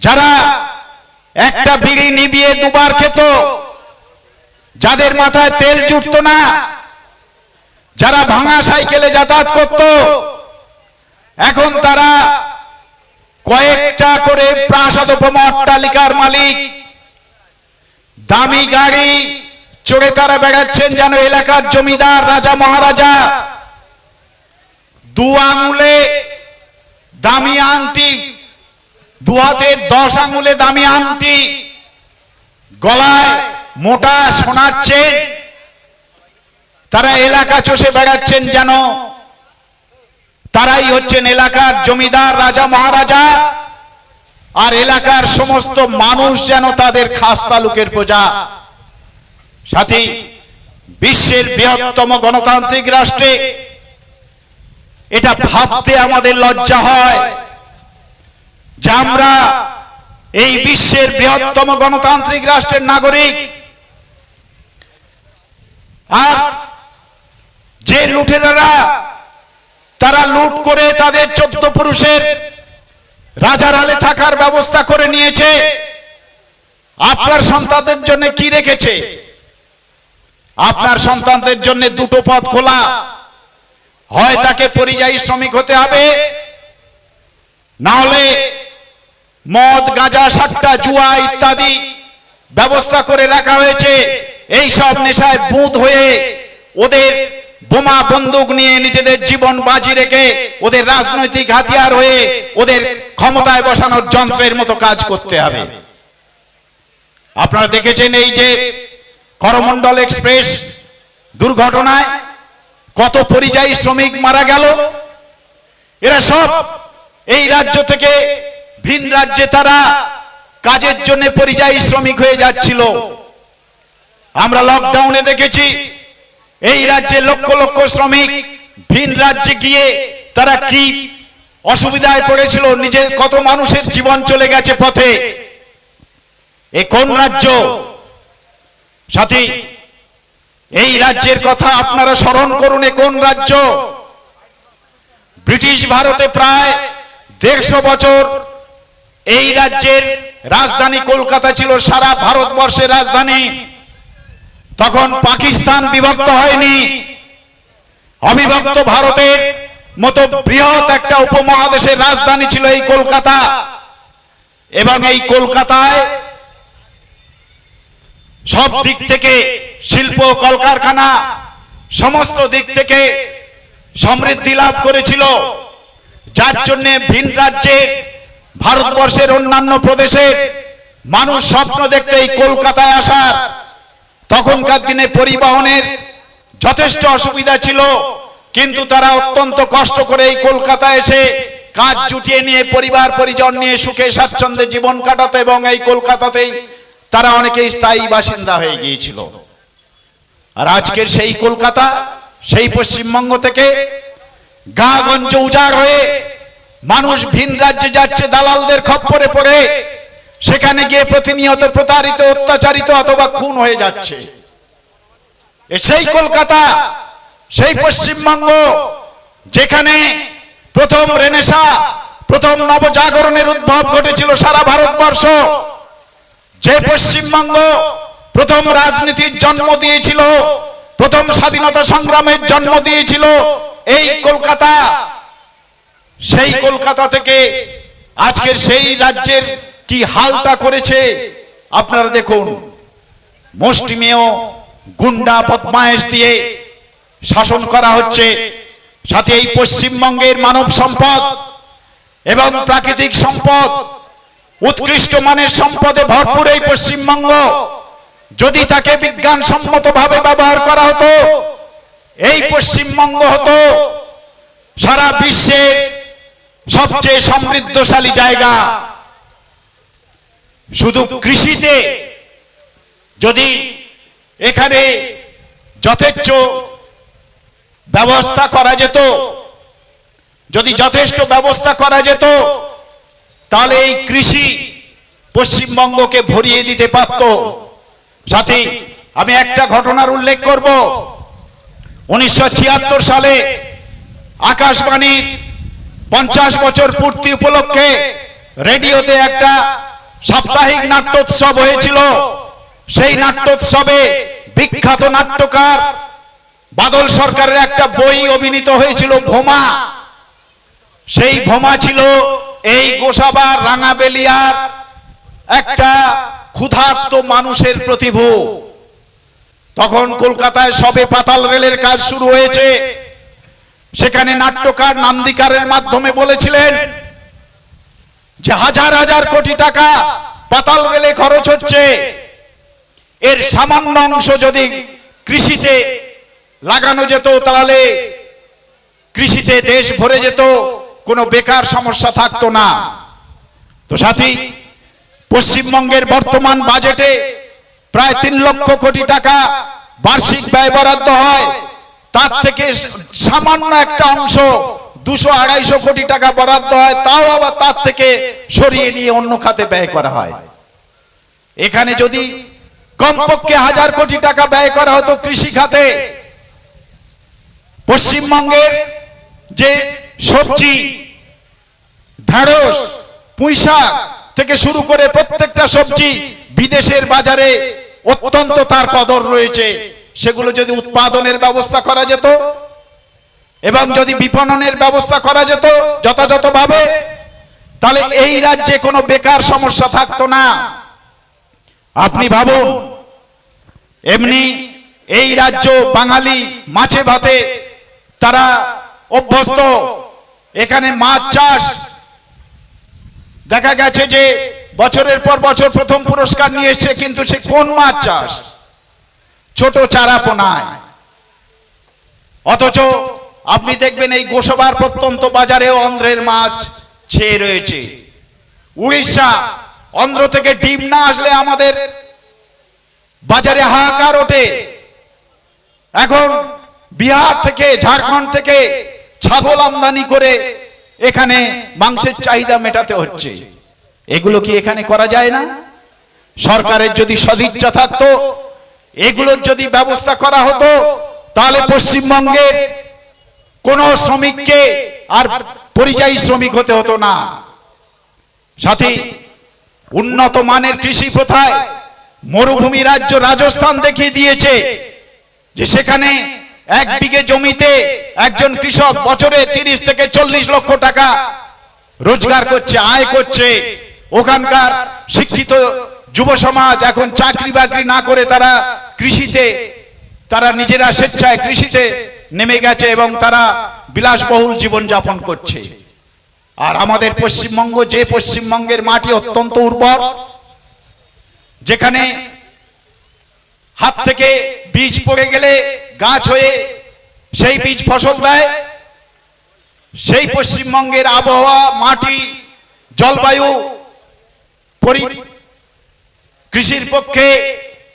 যারা একটা বিড়ি নিভিয়ে দুবার খেত, যাদের মাথায় তেল জুটতো না, যারা ভাঙা সাইকেলে যাতায়াত করত, এখন তারা কয়েকটা করে প্রাসাদোপম অট্টালিকার মালিক, দামি গাড়ি চড়ে তারা বেড়াচ্ছেন যেন এলাকার জমিদার রাজা মহারাজা। 2 আঙুলে দামি আংটি, 2 হাতে 10 আঙুলে দামি আংটি, গলায় মোটা সোনার চেন, তারা এলাকা চষে বেড়াচ্ছেন যেন তারাই হচ্ছেন এলাকার জমিদার রাজা মহারাজা, আর এলাকার সমস্ত মানুষ যেন তাদের খাস তালুকের প্রজা। সাথী, বিশ্বের বৃহত্তম গণতান্ত্রিক রাষ্ট্রে এটা ভাবতে আমাদের লজ্জা হয় যে আমরা এই বিশ্বের বৃহত্তম গণতান্ত্রিক রাষ্ট্রের নাগরিক, আর যে লুটেরারা তারা লুট করে তাদের 14 পুরুষের রাজার হালে থাকার ব্যবস্থা করে নিয়েছে, আপনার সন্তানদের জন্য কি রেখেছে? আপনার সন্তানদের জন্য 2টো পথ খোলা, হয় তাকে পরিযায়ী শ্রমিক হতে হবে, না হলে মদ গাঁজা সাট্টা জুয়া ইত্যাদি ব্যবস্থা করে রাখা হয়েছে। এই সব নেশায় বুঁদ হয়ে ওদের বোমা বন্দুক নিয়ে নিজেদের জীবন বাজি রেখে ওদের রাজনৈতিক হাতিয়ার হয়ে ওদের ক্ষমতায় বসানোর যন্ত্রের মতো কাজ করতে হবে। আপনারা দেখেছেন এই যে করমণ্ডল এক্সপ্রেস দুর্ঘটনায় কত পরিযায়ী শ্রমিক মারা গেল। এরা সব এই রাজ্য থেকে ভিন রাজ্যে তারা কাজের জন্য পরিযায়ী শ্রমিক হয়ে যাচ্ছিল। আমরা লকডাউনে দেখেছি এই রাজ্যে লক্ষ লক্ষ শ্রমিক ভিন রাজ্যে গিয়ে তারা কি অসুবিধায় পড়েছিল, নিজে কত মানুষের জীবন চলে গেছে পথে। এ কোন রাজ্য? সাথী, এই রাজ্যের কথা আপনারা স্মরণ করুন। এ কোন রাজ্য? ব্রিটিশ ভারতে প্রায় 150 বছর এই রাজ্যের রাজধানী কলকাতা ছিল সারা ভারতবর্ষের রাজধানী। তখন পাকিস্তান বিভক্ত হয়নি। অবিভক্ত ভারতের মতো বৃহৎ একটা উপমহাদেশের রাজধানী ছিল এই কলকাতা, এবং এই কলকাতায় সব দিক থেকে শিল্প কলকারখানা সমস্ত দিক থেকে সমৃদ্ধি লাভ করেছিল, যার জন্য ভিন রাজ্যের ভারতবর্ষের অন্যান্য প্রদেশের মানুষ স্বপ্ন দেখতে এই কলকাতায় আসার। তখনকার দিনে পরিবহনের যথেষ্ট অসুবিধা ছিল, কিন্তু তারা অত্যন্ত কষ্ট করে এই কলকাতায় এসে কাজ জুটিয়ে নিয়ে পরিবার পরিজন নিয়ে সুখে স্বাচ্ছন্দ্যে জীবন কাটাতো, এবং এই কলকাতাতেই তারা অনেকেই স্থায়ী বাসিন্দা হয়ে গিয়েছিল। আর আজকের সেই কলকাতা, সেই পশ্চিমবঙ্গ থেকে গাঁগঞ্জ উজাড় হয়ে মানুষ ভিন রাজ্যে যাচ্ছে দালালদের খপ্পরে পড়ে, সেখানে গিয়ে প্রতিনিয়ত প্রতারিত, অত্যাচারিত অথবা খুন হয়ে যাচ্ছে। সেই কলকাতা, সেই পশ্চিমবঙ্গ যেখানে প্রথম রেনেসা, প্রথম নবজাগরণের উদ্ভব ঘটেছিল সারা ভারতবর্ষ, যে পশ্চিমবঙ্গ প্রথম রাজনীতির জন্ম দিয়েছিল, প্রথম স্বাধীনতা সংগ্রামের জন্ম দিয়েছিল এই কলকাতা। সেই কলকাতা থেকে আজকের সেই রাজ্যের কি হালটা করেছে আপনারা দেখুন। মুষ্টিমেয় গুন্ডা বদমায়েশ দিয়ে শাসন করা হচ্ছে। সাথে এই পশ্চিমবঙ্গের মানব সম্পদ এবং প্রাকৃতিক সম্পদ, উৎকৃষ্ট মানের সম্পদে ভরপুর এই পশ্চিমবঙ্গ, যদি তাকে বিজ্ঞানসম্মতভাবে ব্যবহার করা হতো, এই পশ্চিমবঙ্গ হতো সারা বিশ্বের সবচেয়ে সমৃদ্ধশালী জায়গা। শুধু কৃষিতে যদি এখানে যথেষ্ট ব্যবস্থা করা যেত, যদি যথেষ্ট ব্যবস্থা করা যেত, তাহলে এই কৃষি পশ্চিমবঙ্গকে ভরিয়ে দিতে পারত। সাথে আমি একটা ঘটনার উল্লেখ করব। 1976 সালে আকাশবাণীর 50 বছর পূর্তি উপলক্ষে রেডিওতে একটা সাপ্তাহিক নাট্যোৎসব হয়েছিল। সেই নাট্যোৎসবে বিখ্যাত নাট্যকার বাদল সরকারের একটা বই অভিনীত হয়েছিল ভোমা। সেই ভোমা ছিল এই গোসাবার রাঙাবেলিয়ার একটা ক্ষুধার্ত মানুষের প্রতিভূ। তখন কলকাতায় সবে পাতাল রেলের কাজ শুরু হয়েছে। সেখানে নাট্যকার নান্দিকারের মাধ্যমে বলেছিলেন যে হাজার হাজার কোটি টাকা পাতাল রেলে খরচ হচ্ছে, এর সামান্য অংশ যদি কৃষিতে লাগানো যেত তাহলে কৃষিতে দেশ ভরে যেত, কোনো বেকার সমস্যা থাকতো না। তো সাথী, পশ্চিমবঙ্গের বর্তমান বাজেটে প্রায় 3 লক্ষ কোটি টাকা বার্ষিক ব্যয় বরাদ্দ হয়। তার থেকে সামান্য একটা অংশ 200-250 কোটি টাকা বরাদ্দ হয়, তাও আবার তার থেকে সরিয়ে নিয়ে অন্য খাতে ব্যয় করা হয়। এখানে যদি কমপক্ষে 1000 কোটি টাকা ব্যয় করা হতো কৃষি খাতে, পশ্চিমবঙ্গের যে সবজি, ঢেঁড়স, পুঁইশাক থেকে শুরু করে প্রত্যেকটা সবজি বিদেশের বাজারে অত্যন্ত তার কদর রয়েছে। সেগুলো যদি উৎপাদনের ব্যবস্থা করা যেত এবং যদি বিপণনের ব্যবস্থা করা যেত যথাযথভাবে, তাহলে এই রাজ্যে কোনো বেকার সমস্যা থাকতো না। আপনি ভাবুন, এমনি এই রাজ্য বাঙালি মাছে ভাতে তারা অভ্যস্ত। এখানে মাছ চাষ দেখা গেছে যে বছরের পর বছর প্রথম পুরস্কার নিয়ে এসছে, কিন্তু সে কোন মাছ চাষ? ছোট চারাপোনায়। অথচ আপনি দেখবেন এই গোসাবার প্রত্যন্ত বাজারেও অন্ধ্রের মাছ ছেয়ে রয়েছে। উড়িষ্যা, অন্ধ্র থেকে ডিম না আসলে আমাদের বাজারে হাহাকার ওঠে। এখন বিহার থেকে, ঝাড়খণ্ড থেকে ছাগল আমদানি করে এখানে মাংসের চাহিদা মেটাতে হচ্ছে। এগুলো কি এখানে করা যায় না? সরকারের যদি সদিচ্ছা থাকতো, এগুলোর যদি ব্যবস্থা করা হতো, তাহলে পশ্চিমবঙ্গের কোন শ্রমিককে আর পরিযায়ী শ্রমিক হতে হতো না। সাথী, উন্নত মানের কৃষি প্রথায় মরুভূমি রাজ্য রাজস্থান দেখিয়ে দিয়েছে যে সেখানে 1 বিঘে জমিতে একজন কৃষক বছরে 30 থেকে 40 লক্ষ টাকা রোজগার করছে, আয় করছে। ওখানকার শিক্ষিত যুব সমাজ এখন চাকরি বাকরি না করে তারা কৃষিতে, তারা নিজেরা স্বেচ্ছায় কৃষিতে নেমে গেছে এবং তারা বিলাসবহুল জীবন যাপন করছে। আর আমাদের পশ্চিমবঙ্গ, যে পশ্চিমবঙ্গের মাটি অত্যন্ত উর্বর, যেখানে হাত থেকে বীজ পড়ে গেলে গাছ হয়ে সেই বীজ ফসল দেয়, সেই পশ্চিমবঙ্গের আবহাওয়া, মাটি, জলবায়ু কৃষির পক্ষে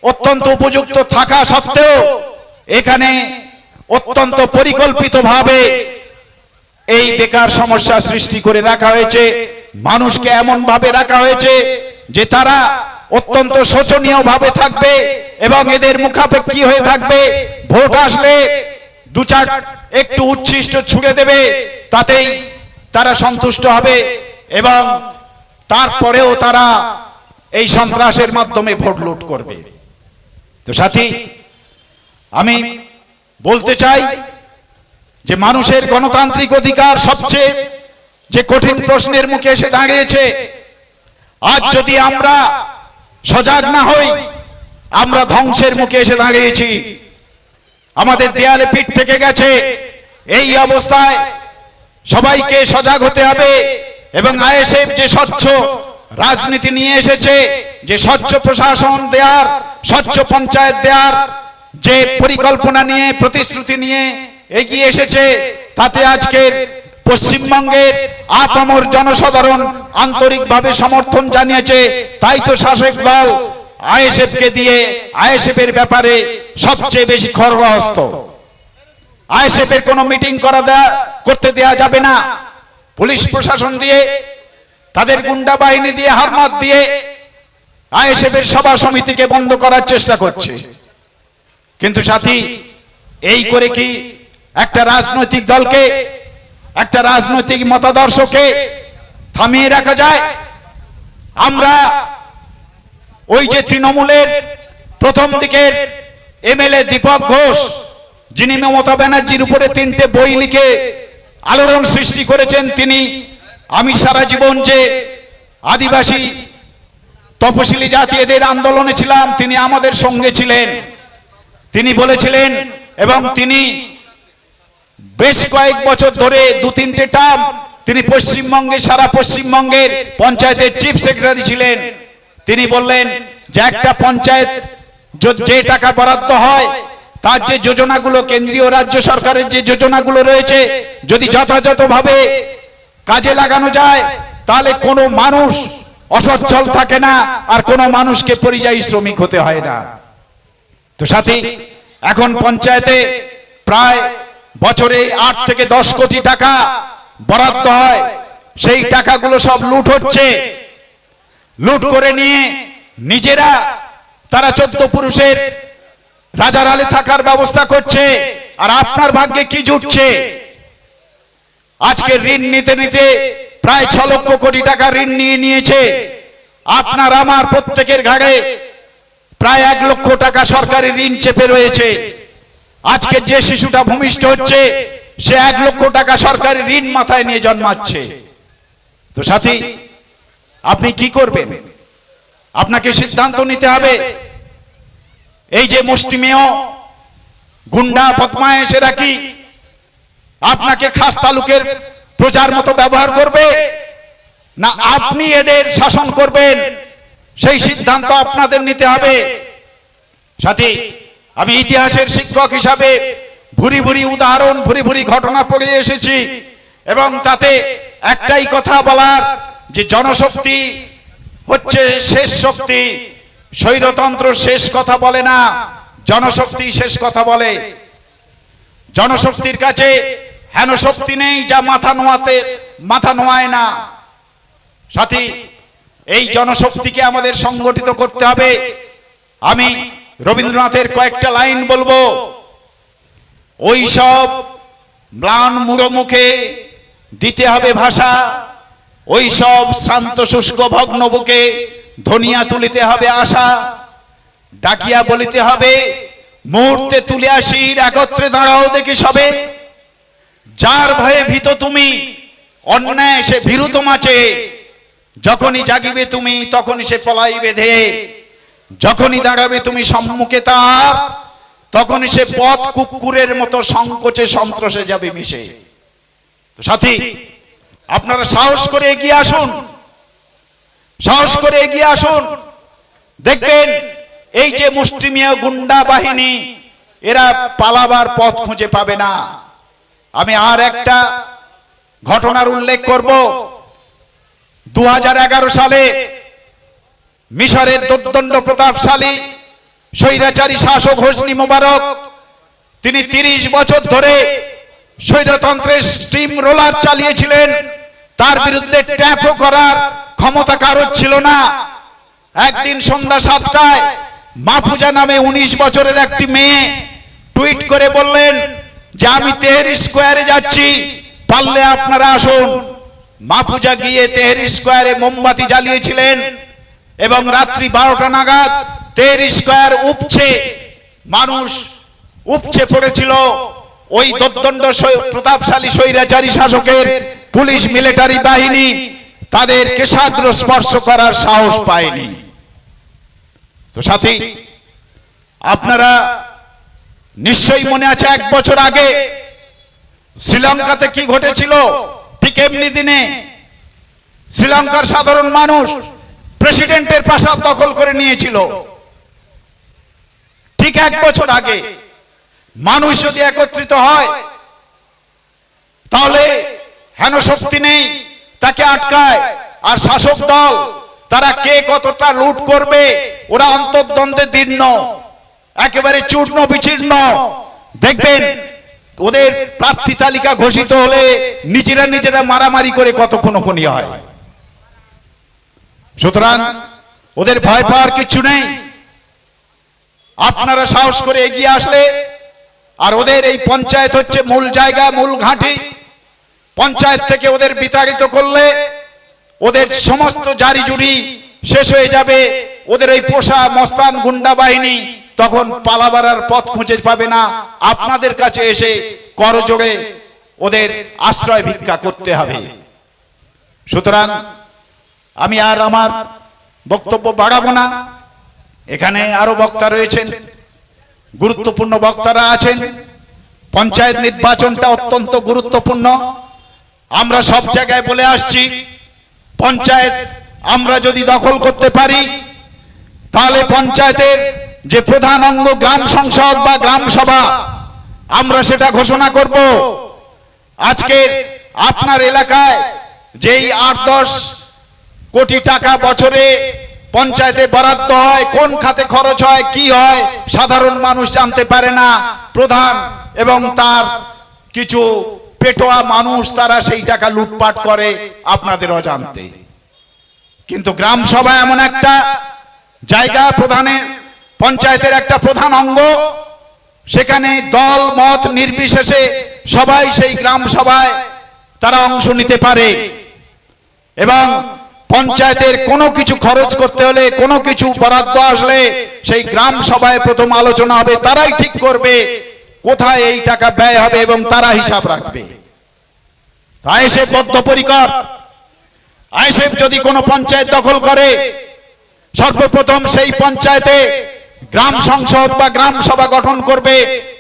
অত্যন্ত উপযুক্ত থাকা সত্ত্বেও এখানে অত্যন্ত পরিকল্পিতভাবে এই বেকার সমস্যা সৃষ্টি করে রাখা হয়েছে। মানুষকে এমন ভাবে রাখা হয়েছে যে তারা অত্যন্ত শোচনীয় ভাবে থাকবে এবং এদের মুখাপেক্ষী হয়ে থাকবে। ভোট আসলে 2-4 একটু উচ্ছিষ্ট ছুড়ে দেবে, তাতেই তারা সন্তুষ্ট হবে এবং তারপরেও তারা এই সন্ত্রাসের মাধ্যমে ভোট লুট করবে। তো সাথী, আমি বলতে চাই যে মানুষের গণতান্ত্রিক অধিকার সবচেয়ে যে কঠিন প্রশ্নের মুখে এসে দাঁড়িয়েছে। আজ যদি আমরা সজাগ না হই, আমরা ধ্বংসের মুখে এসে দাঁড়িয়েছি। আমাদের দেয়ালে পিঠ থেকে গেছে। এই অবস্থায় সবাইকে সজাগ হতে হবে এবং আইএসএফ যে স্বচ্ছ রাজনীতি নিয়ে এসেছে, যে স্বচ্ছ প্রশাসন দেয়ার, স্বচ্ছ পঞ্চায়েত দেয়ার যে পরিকল্পনা নিয়ে, প্রতিশ্রুতি নিয়ে এগিয়ে এসেছে, তাতে আজকের পশ্চিমবঙ্গের আপামর জনসাধারণ আন্তরিকভাবে সমর্থন জানিয়েছে। তাই তো শাসক দল আইএসএফকে দিয়ে আইএসএফের ব্যাপারে সবচেয়ে বেশি খড়গহস্ত। আইএসএফের কোনো মিটিং করতে দেয়া যাবে না। পুলিশ প্রশাসন দিয়ে, তাদের গুন্ডা বাহিনী দিয়ে, হারমাত দিয়ে আইএসএফের সভা সমিতিকে বন্ধ করার চেষ্টা করছে। কিন্তু সাথী, এই করে কি একটা রাজনৈতিক দলকে, একটা রাজনৈতিক মতাদর্শকে থামিয়ে রাখা যায়? আমরা ওই যে তৃণমূলের প্রথম দিকের এমএলএ দীপক ঘোষ, যিনি মমতা ব্যানার্জির উপরে 3টে বই লিখে আলোড়ন সৃষ্টি করেছেন, তিনি আমি সারা জীবন যে আদিবাসী তপশিলি জাতি এদের আন্দোলনে ছিলাম, তিনি আমাদের সঙ্গে ছিলেন। তিনি বলেছিলেন এবং তিনি বেশ কয়েক বছর ধরে 2-3টে টার্ম তিনি পশ্চিমবঙ্গে, সারা পশ্চিমবঙ্গের পঞ্চায়েতের চিফ সেক্রেটারি ছিলেন। তিনি বললেন যে একটা পঞ্চায়েত যে টাকা বরাদ্দ হয়, তার যে যোজনাগুলো কেন্দ্রীয় রাজ্য সরকারের যে যোজনাগুলো রয়েছে, যদি যথাযথভাবে কাজে লাগানো যায় তাহলে কোনো মানুষ অসচ্ছল থাকে না, আর কোনো মানুষকে পরিযায়ী শ্রমিক হতে হয় না। তো সাথী, এখন পঞ্চায়েতে প্রায় বছরে 8 থেকে 10 কোটি টাকা বরাদ্দ হয়, সেই টাকাগুলো সব লুট হচ্ছে। লুট করে নিয়ে নিজেরা তারা 14 পুরুষের রাজার আলে থাকার ব্যবস্থা করছে। আর আপনার ভাগ্যে কি জুটছে? আজকে ঋণ নিতে নিতে প্রায় 6 লক্ষ কোটি টাকা ঋণ নিয়ে নিয়েছে। আপনার আমার প্রত্যেকের ঘাড়ে প্রায় 1 লক্ষ টাকা সরকারি ঋণ চেপে রয়েছে। আজকে যে শিশুটা ভূমিষ্ঠ হচ্ছে, সে 1 লক্ষ টাকা সরকারি ঋণ মাথায় নিয়ে জন্মাচ্ছে। তো সাথী, আপনি কি করবেন? আপনাকে সিদ্ধান্ত নিতে হবে। এই যে মুষ্টিমেয় গুন্ডা বদমায়েশেরা কি আপনাকে খাস তালুকের প্রজার মতো ব্যবহার করবে, না আপনি এদের শাসন করবেন? সেই সিদ্ধান্ত আপনাদের নিতে হবে। সাথী, আমি ইতিহাসের শিক্ষক হিসাবে ভুরি ভুরি উদাহরণ, ভুরি ভুরি ঘটনা পড়ে এসেছি, এবং তাতে একটাই কথা বলার, যে জনশক্তি হচ্ছে শেষ শক্তি। স্বৈরতন্ত্র শেষ কথা বলে না, জনশক্তি শেষ কথা বলে। জনশক্তির কাছে হেন শক্তি নেই যা মাথা নোয়ায় না। সাথী, এই জনশক্তিকে আমাদের সংগঠিত করতে হবে। আমি রবীন্দ্রনাথের কয়েকটা লাইন বলবো। ওই সব ম্লান মুখে দিতে হবে ভাষা, ওই সব শান্ত শুষ্ক ভগ্ন বুকে ধনিয়া তুলিতে হবে আশা। ডাকিয়া বলিতে হবে মুহূর্তে তুলে আসির, একত্রে দাঁড়াও দেখি সবে। যার ভয়ে ভীত তুমি, অন্যায় সে ভীরু তোমাচে। যখনই জাগিবে তুমি, তখনই সে পলাইবে ধেয়ে। যখনই দাঁড়াবে তুমি সম্মুখে তার, তখনই সে পথ কুকুরের মতো সংকোচে সন্ত্রাসে যাবে মিশে। তো সাথী, আপনারা সাহস করে এগিয়ে আসুন, সাহস করে এগিয়ে আসুন। দেখবেন এই যে মুষ্টিমেয় গুন্ডা বাহিনী, এরা পালাবার পথ খুঁজে পাবে না। আমি আর একটা ঘটনার উল্লেখ করব। 2011 সালে মিশরের দুর্দণ্ড প্রতাপশালী স্বৈরাচারী শাসক হোসনি মোবারক, তিনি 30 বছর ধরে স্বৈরতন্ত্রের স্টিম রোলার চালিয়েছিলেন। তার বিরুদ্ধে ট্যাপও করার ক্ষমতা কারোর ছিল না। একদিন সন্ধ্যা 7টায় মাহফুজা নামে 19 বছরের একটি মেয়ে টুইট করে বললেন যে আমি তেহরি স্কোয়ারে যাচ্ছি, পারলে আপনারা আসুন। মাহফুজা গিয়ে তেহরি স্কোয়ারে মোমবাতি জ্বালিয়েছিলেন, এবং রাত্রি 12টা নাগাদ তেহরি স্কোয়ার মানুষ উপচে পড়েছিল। ওই দুর্দণ্ড প্রতাপশালী স্বৈরাচারী শাসকের পুলিশ মিলিটারি বাহিনী তাদের কেশাগ্র স্পর্শ করার সাহস পায়নি। তো সাথী, আপনারা নিশ্চয়ই মনে আছে 1 বছর আগে শ্রীলঙ্কাতে কি ঘটেছিল। ঠিক এমনি দিনে শ্রীলঙ্কার সাধারণ মানুষ প্রেসিডেন্টের প্রাসাদ দখল করে নিয়েছিল। ঠিক 1 বছর আগে মানুষ যদি একত্রিত হয়, তাহলে হেন শক্তি নেই তাকে আটকায়। আর শাসক দল তারা কে কতটা লুট করবে, ওরা অন্তর্দ্বন্দ্বে দীর্ণ, একেবারে চূর্ণ বিচীর্ণ। দেখবেন ওদের প্রার্থী তালিকা ঘোষিত হলে নিজেরা মারামারি করে কত খুনোখুনি হয়। সুতরাং ওদের ভয় পাওয়ার কিছু নেই। আপনারা সাহস করে এগিয়ে আসলে, আর ওদের এই পঞ্চায়েত হচ্ছে মূল জায়গা, মূল ঘাঁটি। পঞ্চায়েত থেকে ওদের বিতাড়িত করলে ওদের সমস্ত জারি জুরি শেষ হয়ে যাবে। ওদের ওই পোষা মস্তান গুন্ডা বাহিনী তখন পালাবার আর পথ খুঁজে পাবে না, আপনাদের কাছে এসে করজোড়ে ওদের আশ্রয় ভিক্ষা করতে হবে। সুতরাং আমি আর আমার বক্তব্য বাড়াবো না। এখানে আরো বক্তা রয়েছেন, গুরুত্বপূর্ণ বক্তারা আছেন। পঞ্চায়েত নির্বাচনটা অত্যন্ত গুরুত্বপূর্ণ। আমরা সব জায়গায় বলে আসছি, পঞ্চায়েত আমরা যদি দখল করতে পারি তাহলে পঞ্চায়েতের যে প্রধান অঙ্গ গ্রাম সংসদ বা গ্রাম সভা, আমরা সেটা ঘোষণা করব। আজকে আপনার এলাকায় যেই ৮-১০ কোটি টাকা বছরে পঞ্চায়েতে বরাদ্দ হয়, কোন খাতে খরচ হয়, কি হয়, সাধারণ মানুষ জানতে পারে না। প্রধান এবং তার কিছু পেটোয়া মানুষ তারা সেই টাকা লুটপাট করে আপনাদের অজান্তে। কিন্তু গ্রাম সভা এমন একটা জায়গা, প্রধানের পঞ্চায়েতের একটা প্রধান অঙ্গ, সেখানে দল মত নির্বিশেষে সবাই সেই গ্রাম সভায় তারা অংশ নিতে পারে। এবং পঞ্চায়েতের কোনো কিছু খরচ করতে হলে, কোনো কিছু বরাদ্দ আসলে সেই গ্রাম সভায় প্রথম আলোচনা হবে, তারাই ঠিক করবে কোথায় এই টাকা ব্যয় হবে এবং তারা হিসাব রাখবে। আইএসএফ বদ্ধপরিকর। আইএসএফ যদি কোনো পঞ্চায়েত দখল করে, সর্বপ্রথম সেই পঞ্চায়েতে গ্রাম সংসদ বা গ্রাম সভা গঠন করবে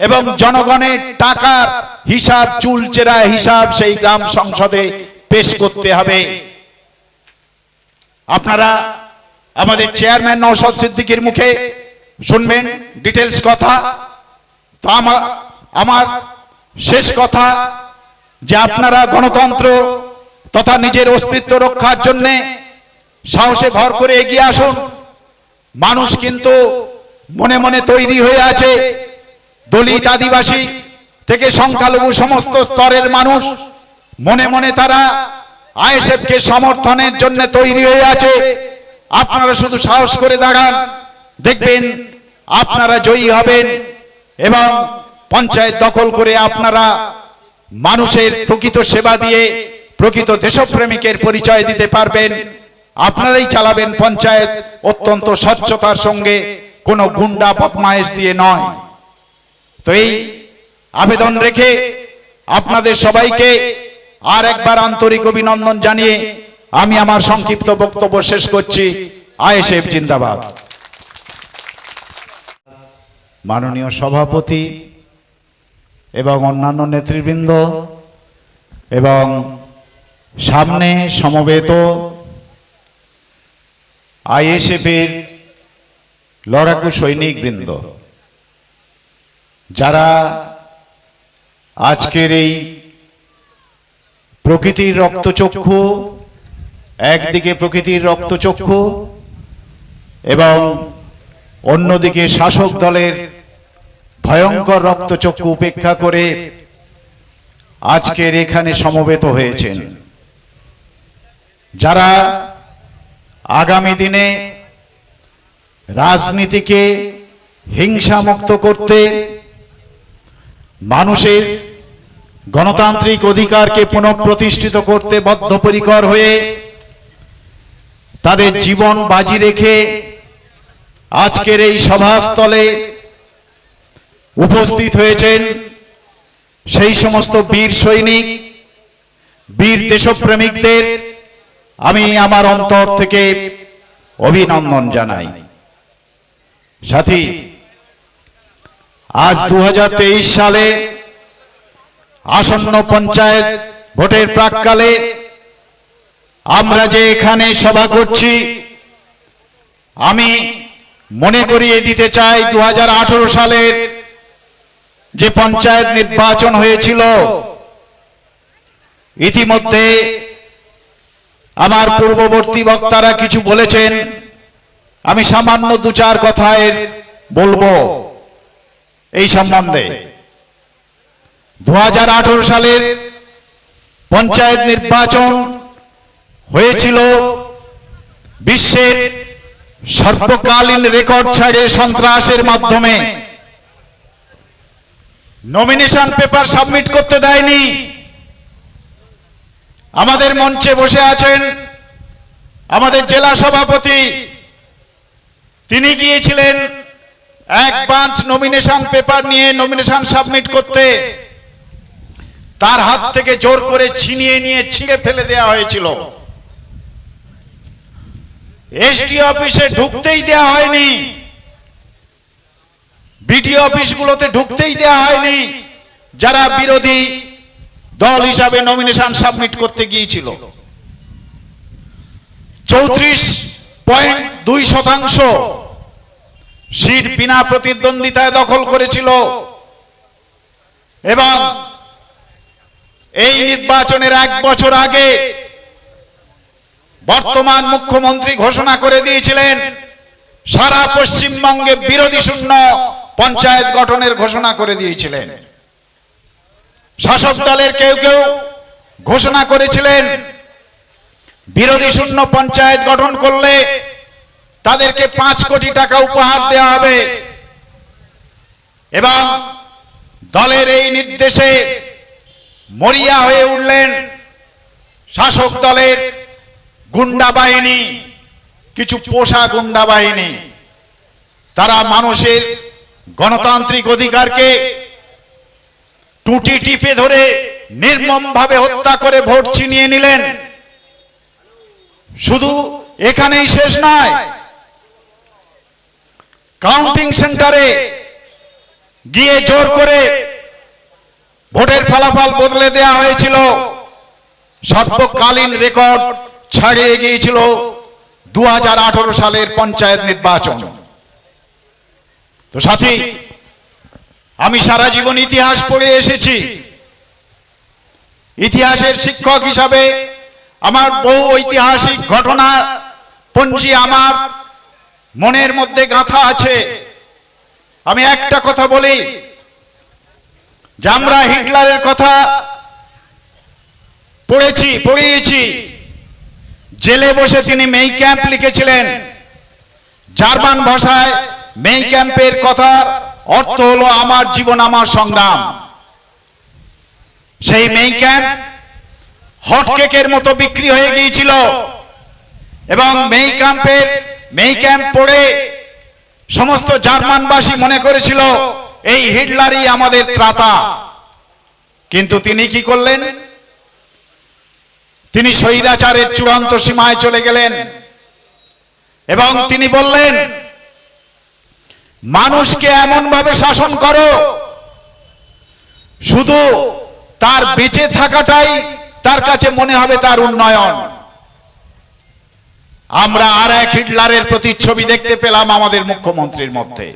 এবং জনগণের টাকার হিসাব, চুলচেরা হিসাব সেই গ্রাম সংসদে পেশ করতে হবে। আপনারা আমাদের চেয়ারম্যান নওশাদ সিদ্দিকীর মুখে শুনবেন ডিটেলস কথা। তো আমার শেষ কথা যে আপনারা গণতন্ত্র তথা নিজের অস্তিত্ব রক্ষার জন্য সাহসে ভর করে এগিয়ে আসুন। মানুষ কিন্তু মনে মনে তৈরি হয়ে আছে, দলিত আদিবাসী থেকে সংখ্যালঘু সমস্ত স্তরের মানুষ মনে মনে তারা আইএসএফকে সমর্থনের জন্য তৈরি হয়ে আছে। আপনারা শুধু সাহস করে দাঁড়ান, দেখবেন আপনারা জয়ী হবেন এবং পঞ্চায়েত দখল করে আপনারা মানুষের প্রকৃত সেবা দিয়ে প্রকৃত দেশপ্রেমিকের পরিচয় দিতে পারবেন। আপনারাই চালাবেন পঞ্চায়েত, অত্যন্ত স্বচ্ছতার সঙ্গে, কোনো গুন্ডা বদমায়েশ দিয়ে নয়। তো এই আবেদন রেখে আপনাদের সবাইকে আর একবার আন্তরিক অভিনন্দন জানিয়ে আমি আমার সংক্ষিপ্ত বক্তব্য শেষ করছি। আইএসএফ জিন্দাবাদ। মাননীয় সভাপতি এবং অন্যান্য নেতৃবৃন্দ এবং সামনে সমবেত আইএসএফের লড়াকু সৈনিকবৃন্দ, যারা আজকের এই প্রকৃতির রক্তচক্ষু, একদিকে প্রকৃতির রক্তচক্ষু এবং অন্যদিকে শাসক দলের ভয়ঙ্কর রক্তচক্ষু উপেক্ষা করে আজকের এখানে সমবেত হয়েছেন, যারা আগামী দিনে রাজনীতিকে হিংসামুক্ত করতে, মানুষের গণতান্ত্রিক অধিকারকে পুনঃপ্রতিষ্ঠিত করতে বদ্ধপরিকর হয়ে তাদের জীবন বাজি রেখে আজকের এই সভাস্থলে উপস্থিত হয়েছেন সেই সমস্ত বীর সৈনিক, বীর দেশপ্রেমিকদের আমি আমার অন্তর থেকে অভিনন্দন জানাই। সাথী, আজ 2023 সালে আসন্ন পঞ্চায়েত ভোটের প্রাক্কালে আমরা যে এখানে সভা করছি, আমি মনে করিয়ে দিতে চাই 2018 সালের যে পঞ্চায়েত নির্বাচন হয়েছিল, ইতিমধ্যে আমার পূর্ববর্তী বক্তারা কিছু বলেছেন, আমি সামান্য 2-4 কথা বলবো এই সম্বন্ধে। 2018 সালের পঞ্চায়েত নির্বাচন হয়েছিল বিশ্বের সর্বকালীন রেকর্ড ছাড়ে সন্ত্রাসের মাধ্যমে। নমিনেশন পেপার সাবমিট করতে দেয়নি। আমাদের মঞ্চে বসে আছেন আমাদের জেলা সভাপতি, তিনি গিয়েছিলেন এক বাঞ্চ নমিনেশন পেপার নিয়ে নমিনেশন সাবমিট করতে, তার হাত থেকে জোর করে ছিনিয়ে নিয়ে ছিঁড়ে ফেলে দেওয়া হয়েছিল। এসডি অফিসে ঢুকতেই দেওয়া হয়নি, বিডিও অফিসগুলোতে ঢুকতেই দেওয়া হয়নি যারা বিরোধী দল হিসাবে নমিনেশন সাবমিট করতে গিয়েছিল। 34.2% সিট বিনা প্রতিদ্বন্দ্বিতায় দখল করেছিল এবং এই নির্বাচনের 1 বছর আগে বর্তমান মুখ্যমন্ত্রী ঘোষণা করে দিয়েছিলেন সারা পশ্চিমবঙ্গে বিরোধী শূন্য পঞ্চায়েত গঠনের ঘোষণা করে দিয়েছিলেন। শাসক দলের কেউ কেউ ঘোষণা করেছিলেন বিরোধী শূন্য পঞ্চায়েত গঠন করলে তাদেরকে 5 কোটি টাকা উপহার দেওয়া হবে এবং দলের এই নির্দেশে মরিয়া হয়ে উঠলেন শাসক দলের গুন্ডা বাহিনী, কিছু পোষা গুন্ডা বাহিনী। তারা মানুষের গণতান্ত্রিক অধিকারকে টুটি টিপে ধরে নির্মমভাবে হত্যা করে ভোট ছিনিয়ে নিলেন। শুধু এখানেই শেষ নয়, কাউন্টিং সেন্টারে গিয়ে জোর করে ভোটের ফলাফল বদলে দেওয়া হয়েছিল। সর্বকালীন রেকর্ড ছাড়িয়ে গিয়েছিল 2018 সালের পঞ্চায়েত নির্বাচন। তো সাথী, আমি সারা জীবন ইতিহাস পড়ে এসেছি। ইতিহাসের শিক্ষক হিসাবে আমার বহু ঐতিহাসিক ঘটনা পঞ্জি আমার মনের মধ্যে গাঁথা আছে। আমি একটা কথা বলি যে আমরা হিটলারের কথা পড়িয়েছি। জেলে বসে তিনি মেই ক্যাম্প লিখেছিলেন। জার্মান ভাষায় মেই ক্যাম্পের কথার অর্থ হলো আমার জীবন আমার সংগ্রাম। সেই মেই ক্যাম্প হটকেকের মতো বিক্রি হয়ে গিয়েছিল এবং মেই ক্যাম্প পড়ে সমস্ত জার্মানবাসী মনে করেছিল এই হিটলারই আমাদের ত্রাতা। কিন্তু তিনি কি করলেন? তিনি স্বৈরাচারের চূড়ান্ত সীমায় চলে গেলেন এবং তিনি বললেন মানুষকে এমন ভাবে শাসন করো শুধু তার বেঁচে থাকাটাই তার কাছে মনে হবে তার উন্নয়ন। আমরা আর এক হিটলারের প্রতিচ্ছবি দেখতে পেলাম আমাদের মুখ্যমন্ত্রীর মধ্যে,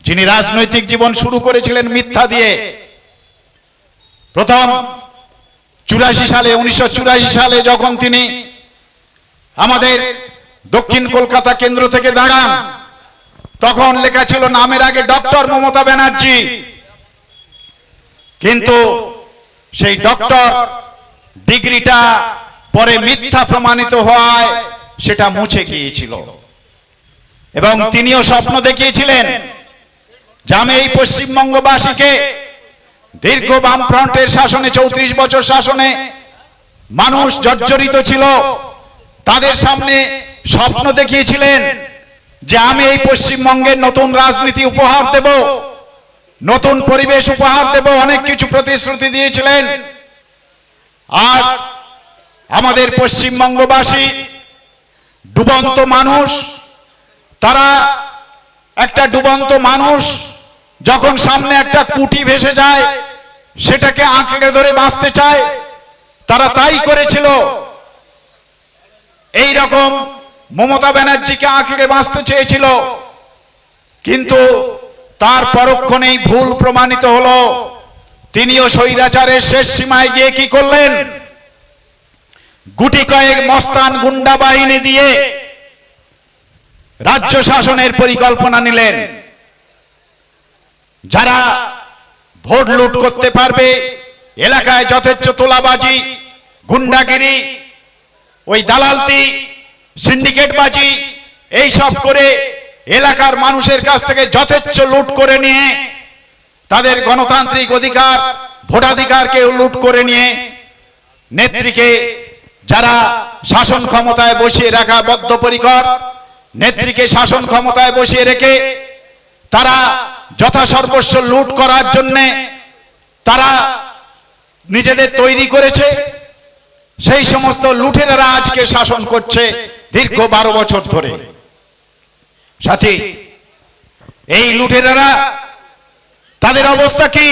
যিনি রাজনৈতিক জীবন শুরু করেছিলেন মিথ্যা দিয়ে। প্রথম 1984 সালে যখন তিনি আমাদের দক্ষিণ কলকাতা কেন্দ্র থেকে দাঁড়ান, তখন লেখা ছিল নামের আগে ডক্টর মমতা ব্যানার্জি, কিন্তু সেই ডক্টর ডিগ্রিটা পরে মিথ্যা প্রমাণিত হওয়ায় সেটা মুছে গিয়েছিল এবং তিনিও স্বপ্ন দেখিয়েছিলেন যে আমি এই পশ্চিমবঙ্গবাসীকে দীর্ঘ বামফ্রন্টের শাসনে 34 বছর শাসনে মানুষ জর্জরিত ছিল, তাদের সামনে স্বপ্ন দেখিয়েছিলেন যে আমি এই পশ্চিমবঙ্গের নতুন রাজনীতি উপহার দেব, নতুন পরিবেশ উপহার দেব, অনেক কিছু প্রতিশ্রুতি দিয়েছিলেন। আর আমাদের পশ্চিমবঙ্গবাসী ডুবন্ত মানুষ, তারা একটা ডুবন্ত মানুষ যখন সামনে একটা কুটি ভেসে যায় সেটাকে আঁকড়ে ধরে বাঁচতে চায়, তারা তাই করেছিল। এই রকম মমতা ব্যানার্জিকে আঁকড়ে বাঁচতে চেয়েছিল, কিন্তু তার পরক্ষণেই ভুল প্রমাণিত হলো। তিনিও স্বৈরাচারের শেষ সীমায় গিয়ে কি করলেন? গুটি কয়েক মস্তান গুন্ডা বাহিনী দিয়ে রাজ্য শাসনের পরিকল্পনা নিলেন। যারা ভোট লুট করতে পারবে, এলাকায় যথেচ্ছ তোলাবাজি, গুন্ডাগিরি, ওই দালালতি, সিন্ডিকেটবাজি এইসব করে এলাকার মানুষের কাছ থেকে যথেচ্ছ লুট করে নিয়ে তাদের গণতান্ত্রিক অধিকার, ভোটাধিকারকে লুট করে নিয়ে নেত্রীকে যারা শাসন ক্ষমতায় বসিয়ে রাখা বদ্ধপরিকর, নেত্রীকে শাসন ক্ষমতায় বসিয়ে রেখে তারা যথাসর্বস্ব লুট করার জন্য তারা নিজেদের তৈরি করেছে। সেই সমস্ত লুটেরারা আজকে শাসন করছে দীর্ঘ 12 বছর ধরে। সাথী, এই লুটেরারা তাদের অবস্থা কি?